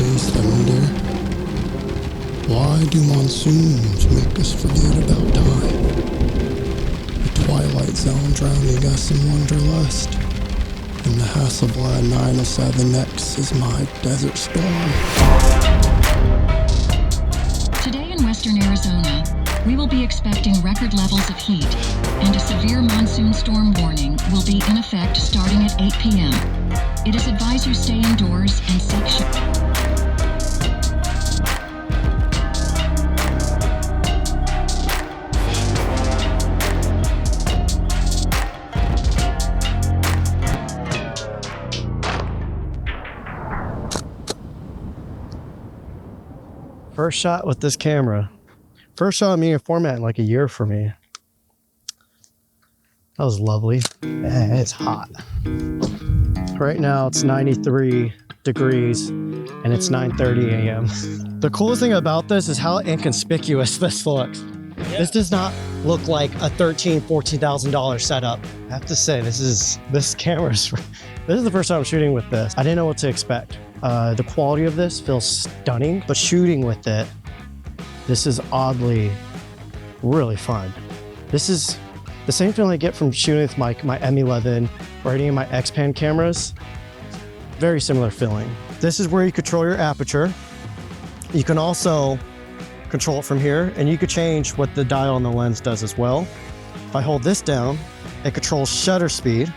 chase thunder? Why do monsoons make us forget about time? The Twilight Zone drowning us in wanderlust, and the Hasselblad 907X is my desert storm. Today in western Arizona, we will be expecting record levels of heat, and a severe monsoon storm warning will be in effect starting at 8 p.m. It is advised you stay indoors and seek shelter. First shot with this camera. First shot of me in format in like a year for me. That was lovely. Man, it's hot. Right now it's 93 degrees and it's 9:30 a.m. The coolest thing about this is how inconspicuous this looks. Yeah. This does not look like a $13,000, $14,000 setup. I have to say, this camera's, this is the first time I'm shooting with this. I didn't know what to expect. The quality of this feels stunning, but shooting with it, this is oddly really fun. This is the same feeling I get from shooting with my M11 or any of my X-Pan cameras. Very similar feeling. This is where you control your aperture. You can also control it from here, and you could change what the dial on the lens does as well. If I hold this down, it controls shutter speed.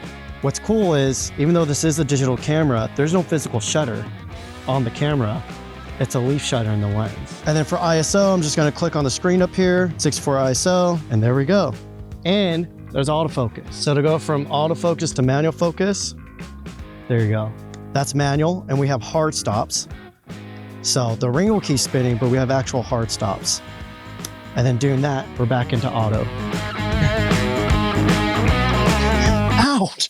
What's cool is, even though this is a digital camera, there's no physical shutter on the camera. It's a leaf shutter in the lens. And then for ISO, I'm just gonna click on the screen up here, 64 ISO, and there we go. And there's autofocus. So to go from autofocus to manual focus, there you go. That's manual, and we have hard stops. So the ring will keep spinning, but we have actual hard stops. And then doing that, we're back into auto. Ouch!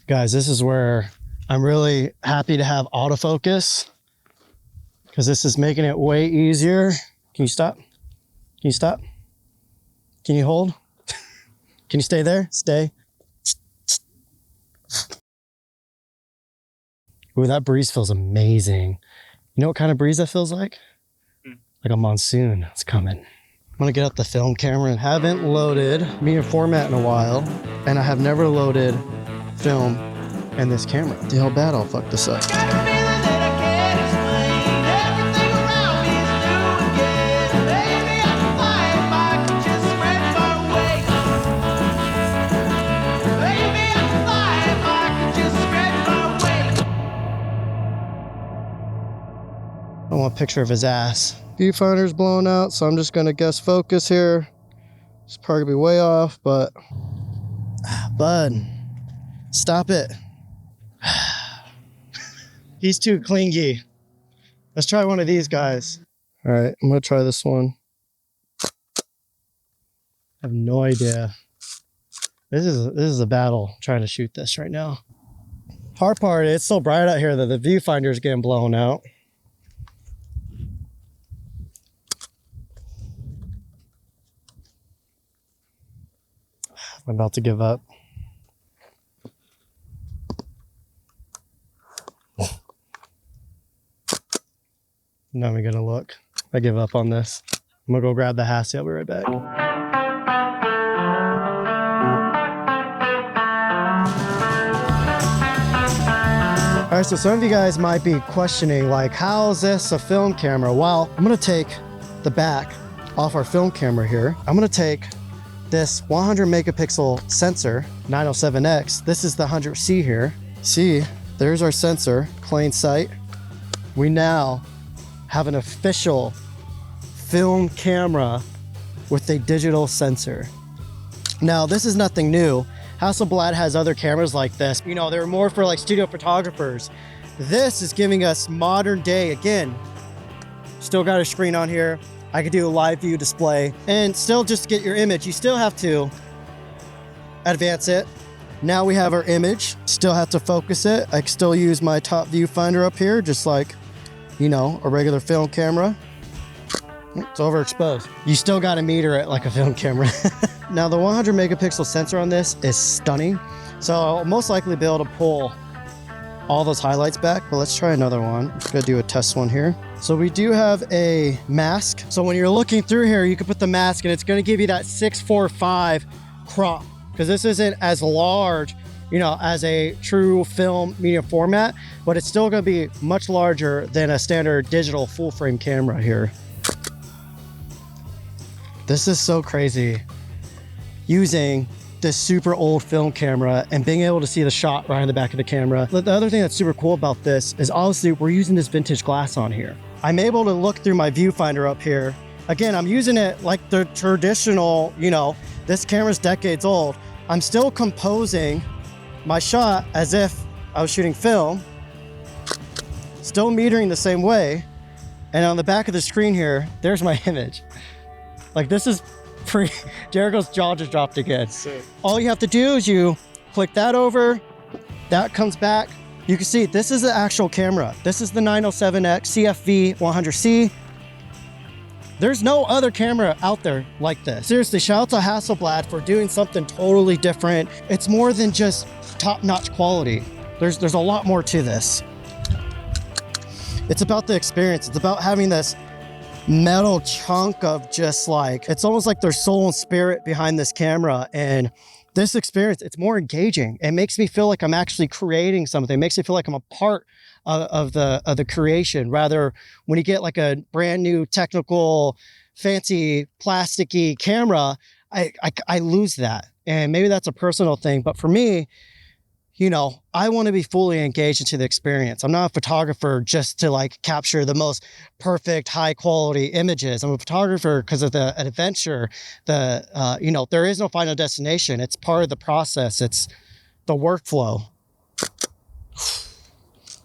Guys, this is where I'm really happy to have autofocus, because this is making it way easier. Can you stop? Can you stop? Can you hold? Can you stay there? Stay. Ooh, that breeze feels amazing. You know what kind of breeze that feels like? Like a monsoon. It's coming. I'm gonna get out the film camera, and haven't loaded medium format in a while, and I have never loaded film in this camera. See how bad I'll fuck this up. I want a picture of his ass. Viewfinder's blown out, so I'm just gonna guess focus here. It's probably gonna be way off, but bud, stop it. He's too clingy. Let's try one of these guys. All right, I'm gonna try this one. I have no idea. This is a battle trying to shoot this right now. Hard part, it's so bright out here that the viewfinder is getting blown out. I'm about to give up. Now we gotta look. I give up on this. I'm gonna go grab the Hassie. I'll be right back. All right, so some of you guys might be questioning, like, how is this a film camera? Well, I'm gonna take the back off our film camera here. I'm gonna take this 100 megapixel sensor, 907X. This is the 100C here. See, there's our sensor, plain sight. We now have an official film camera with a digital sensor. Now, this is nothing new. Hasselblad has other cameras like this. You know, they're more for like studio photographers. This is giving us modern day, again, still got a screen on here. I could do a live view display, and still just get your image. You still have to advance it. Now we have our image, still have to focus it. I can still use my top viewfinder up here, just like, you know, a regular film camera. It's overexposed. You still got to meter it like a film camera. Now the 100 megapixel sensor on this is stunning. So I'll most likely be able to pull all those highlights back, but let's try another one. I'm gonna do a test one here. So we do have a mask. So when you're looking through here, you can put the mask and it's gonna give you that 6:45 crop, because this isn't as large, you know, as a true film medium format, but it's still gonna be much larger than a standard digital full frame camera here. This is so crazy, using this super old film camera and being able to see the shot right in the back of the camera. The other thing that's super cool about this is obviously we're using this vintage glass on here. I'm able to look through my viewfinder up here. Again, I'm using it like the traditional, you know, this camera's decades old. I'm still composing my shot as if I was shooting film, still metering the same way. And on the back of the screen here, there's my image. Like, this is Jericho's jaw just dropped again. Sick. All you have to do is you click that over, that comes back. You can see this is the actual camera. This is the 907X CFV 100C. There's no other camera out there like this. Seriously, shout out to Hasselblad for doing something totally different. It's more than just top-notch quality. There's a lot more to this. It's about the experience. It's about having this metal chunk of just like, it's almost like there's soul and spirit behind this camera. And this experience, it's more engaging. It makes me feel like I'm actually creating something. It makes me feel like I'm a part of the creation. Rather, when you get like a brand new technical, fancy, plasticky camera, I lose that. And maybe that's a personal thing, but for me, you know, I want to be fully engaged into the experience. I'm not a photographer just to like capture the most perfect, high quality images. I'm a photographer because of the adventure. You know, there is no final destination. It's part of the process. It's the workflow.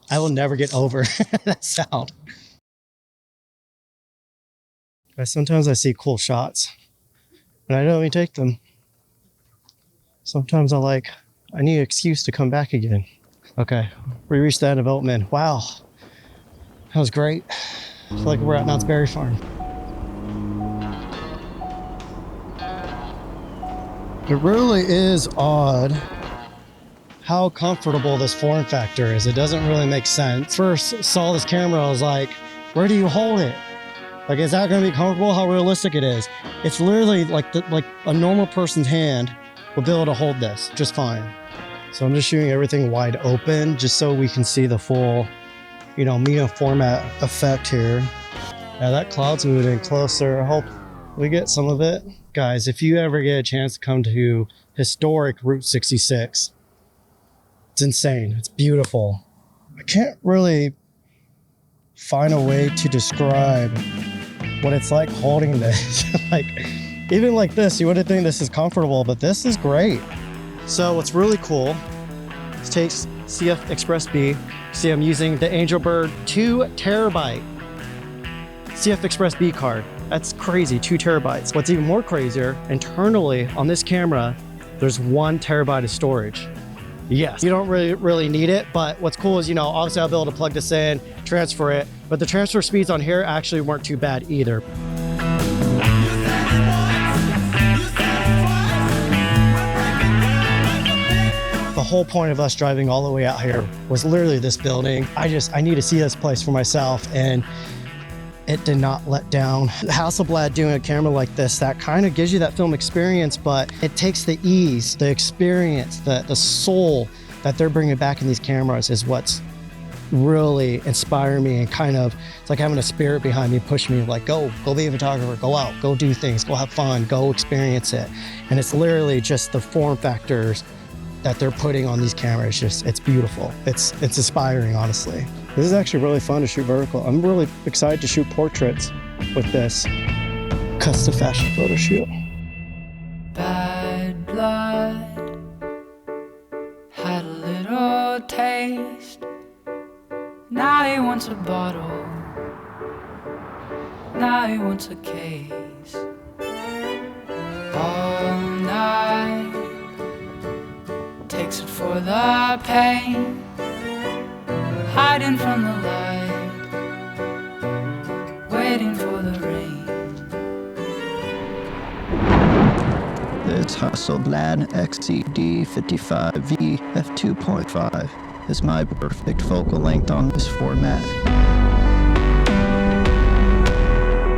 I will never get over that sound. Sometimes I see cool shots, and I don't even take them. Sometimes I need an excuse to come back again. Okay, we reached that development. Wow, that was great. I feel like we're at Knott's Berry Farm. It really is odd how comfortable this form factor is. It doesn't really make sense. First saw this camera, I was like, where do you hold it? Like, is that gonna be comfortable? How realistic it is? It's literally like a normal person's hand will be able to hold this just fine. So I'm just shooting everything wide open just so we can see the full, you know, medium format effect here. Now that cloud's moving closer. I hope we get some of it. Guys, if you ever get a chance to come to historic Route 66, it's insane. It's beautiful. I can't really find a way to describe what it's like holding this. Like, even like this, you wouldn't think this is comfortable, but this is great. So what's really cool is take CF Express B. See, I'm using the Angelbird 2 terabyte CF Express B card. That's crazy, 2 terabytes. What's even more crazier, internally on this camera, there's 1 terabyte of storage. Yes, you don't really need it, but what's cool is, you know, obviously I'll be able to plug this in, transfer it, but the transfer speeds on here actually weren't too bad either. The whole point of us driving all the way out here was literally this building. I need to see this place for myself, and it did not let down. Hasselblad doing a camera like this, that kind of gives you that film experience, but it takes the ease, the experience, the soul that they're bringing back in these cameras is what's really inspiring me, and kind of, it's like having a spirit behind me, push me like, go be a photographer, go out, go do things, go have fun, go experience it. And it's literally just the form factors that they're putting on these cameras. It's beautiful. It's inspiring, honestly. This is actually really fun to shoot vertical. I'm really excited to shoot portraits with this custom fashion photo shoot. Bad blood had a little taste. Now he wants a bottle. Now he wants a case. All night takes it for the pain. Hiding from the light, waiting for the rain. It's Hasselblad XCD55V f2.5. is my perfect focal length on this format.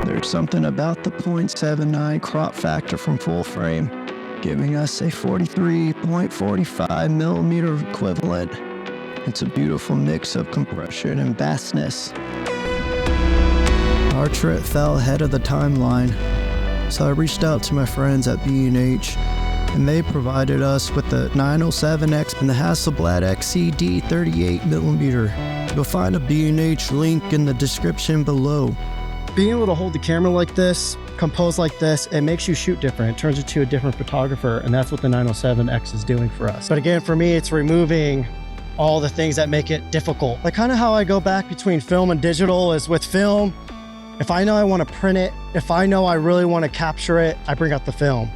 There's something about the 0.79 crop factor from full frame, giving us a 43.45 millimeter equivalent. It's a beautiful mix of compression and vastness. Our trip fell ahead of the timeline, so I reached out to my friends at B&H, and they provided us with the 907X and the Hasselblad XCD 38mm. You'll find a B&H link in the description below. Being able to hold the camera like this, compose like this, it makes you shoot different. It turns you to a different photographer, and that's what the 907X is doing for us. But again, for me, it's removing all the things that make it difficult. Like kind of how I go back between film and digital is with film, if I know I want to print it, if I know I really want to capture it, I bring out the film.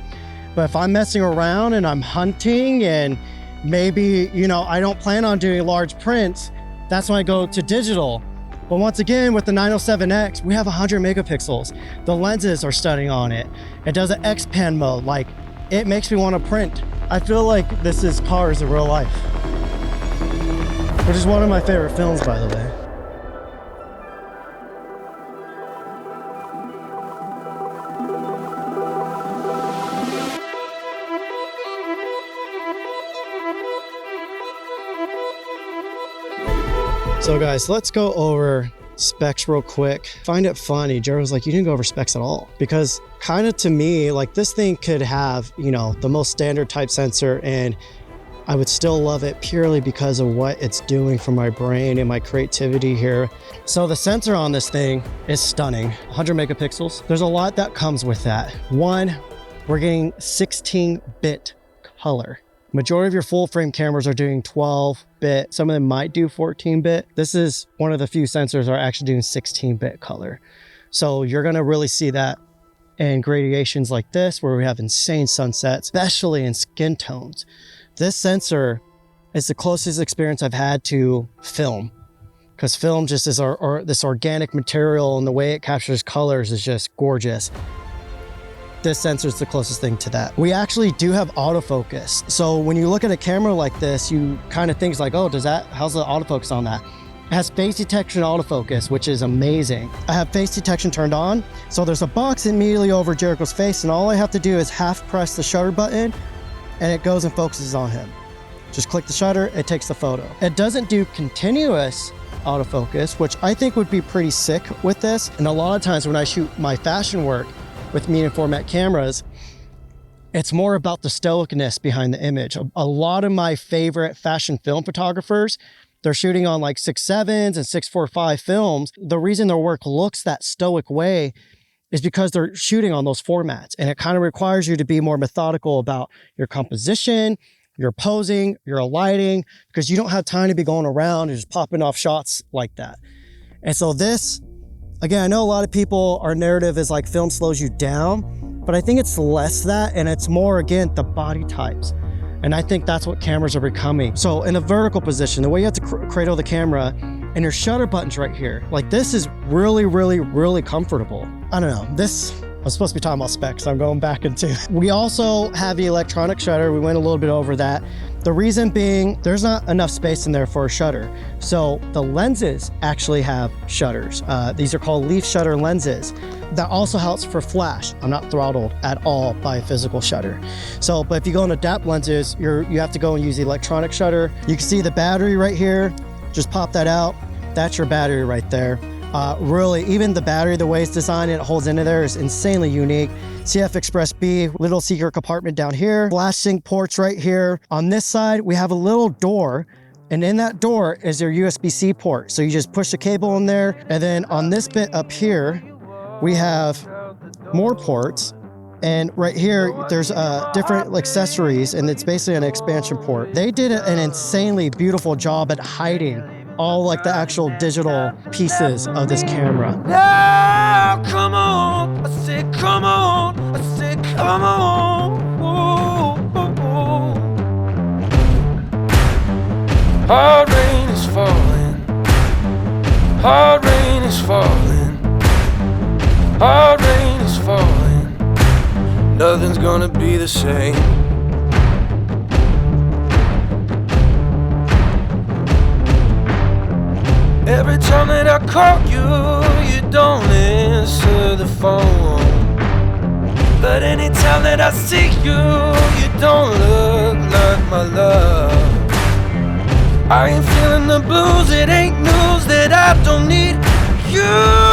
But if I'm messing around and I'm hunting and maybe, you know, I don't plan on doing large prints, that's when I go to digital. But once again, with the 907X, we have 100 megapixels. The lenses are stunning on it. It does an X-Pan mode. Like, it makes me want to print. I feel like this is cars in real life. Which is one of my favorite films, by the way. So guys, let's go over specs real quick. Find it funny, Jared was like, you didn't go over specs at all. Because kind of to me, like this thing could have, you know, the most standard type sensor and I would still love it purely because of what it's doing for my brain and my creativity here. So the sensor on this thing is stunning, 100 megapixels. There's a lot that comes with that. One, we're getting 16-bit color. Majority of your full frame cameras are doing 12-bit. Some of them might do 14-bit. This is one of the few sensors that are actually doing 16-bit color. So you're gonna really see that in gradations like this, where we have insane sunsets, especially in skin tones. This sensor is the closest experience I've had to film, because film just is this organic material, and the way it captures colors is just gorgeous. This sensor is the closest thing to that. We actually do have autofocus. So when you look at a camera like this, you kind of think like, oh, how's the autofocus on that? It has face detection autofocus, which is amazing. I have face detection turned on. So there's a box immediately over Jericho's face, and all I have to do is half press the shutter button and it goes and focuses on him. Just click the shutter, it takes the photo. It doesn't do continuous autofocus, which I think would be pretty sick with this. And a lot of times when I shoot my fashion work with medium format cameras, it's more about the stoicness behind the image. A lot of my favorite fashion film photographers, they're shooting on like 6.7s and 6.45 films. The reason their work looks that stoic way is because they're shooting on those formats, and it kind of requires you to be more methodical about your composition, your posing, your lighting, because you don't have time to be going around and just popping off shots like that. And so this, again, I know a lot of people, our narrative is like film slows you down, but I think it's less that, and it's more, again, the body types. And I think that's what cameras are becoming. So in a vertical position, the way you have to cradle the camera, and your shutter button's right here. Like this is really, really, really comfortable. I don't know, I was supposed to be talking about specs, so I'm going back into. We also have the electronic shutter. We went a little bit over that. The reason being, there's not enough space in there for a shutter. So the lenses actually have shutters. These are called leaf shutter lenses. That also helps for flash. I'm not throttled at all by a physical shutter. So, but if you go into depth lenses, you have to go and use the electronic shutter. You can see the battery right here. Just pop that out. That's your battery right there. Really, even the battery, the way it's designed and it holds into there is insanely unique. CF Express B, little secret compartment down here. Flash sync ports right here. On this side, we have a little door, and in that door is your USB-C port. So you just push the cable in there, and then on this bit up here, we have more ports. And right here, there's different accessories, and it's basically an expansion port. They did an insanely beautiful job at hiding all like the actual digital pieces of this camera. Now, come on, I said, come on, I said, come on. Ooh, ooh, ooh. Hard rain is falling, hard rain is falling, hard rain is falling. Nothing's gonna be the same. Every time that I call you, you don't answer the phone. But anytime that I see you, you don't look like my love. I ain't feeling the blues, it ain't news that I don't need you.